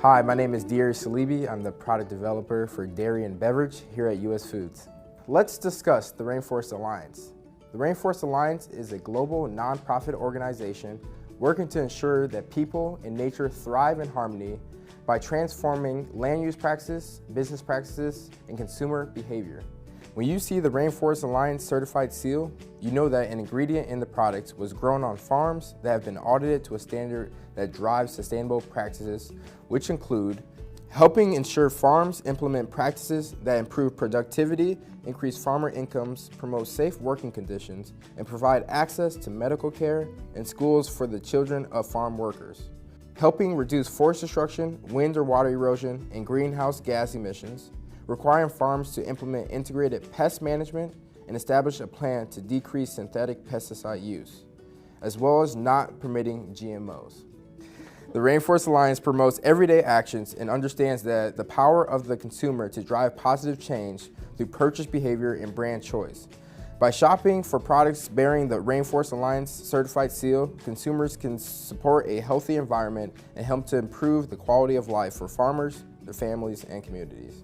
Hi, my name is Darius Salibi. I'm the product developer for dairy and beverage here at US Foods. Let's discuss the Rainforest Alliance. The Rainforest Alliance is a global nonprofit organization working to ensure that people and nature thrive in harmony by transforming land use practices, business practices, and consumer behavior. When you see the Rainforest Alliance certified seal, you know that an ingredient in the product was grown on farms that have been audited to a standard that drives sustainable practices, which include helping ensure farms implement practices that improve productivity, increase farmer incomes, promote safe working conditions, and provide access to medical care and schools for the children of farm workers. Helping reduce forest destruction, wind or water erosion, and greenhouse gas emissions, requiring farms to implement integrated pest management and establish a plan to decrease synthetic pesticide use, as well as not permitting GMOs. The Rainforest Alliance promotes everyday actions and understands that the power of the consumer to drive positive change through purchase behavior and brand choice. By shopping for products bearing the Rainforest Alliance certified seal, consumers can support a healthy environment and help to improve the quality of life for farmers, their families, and communities.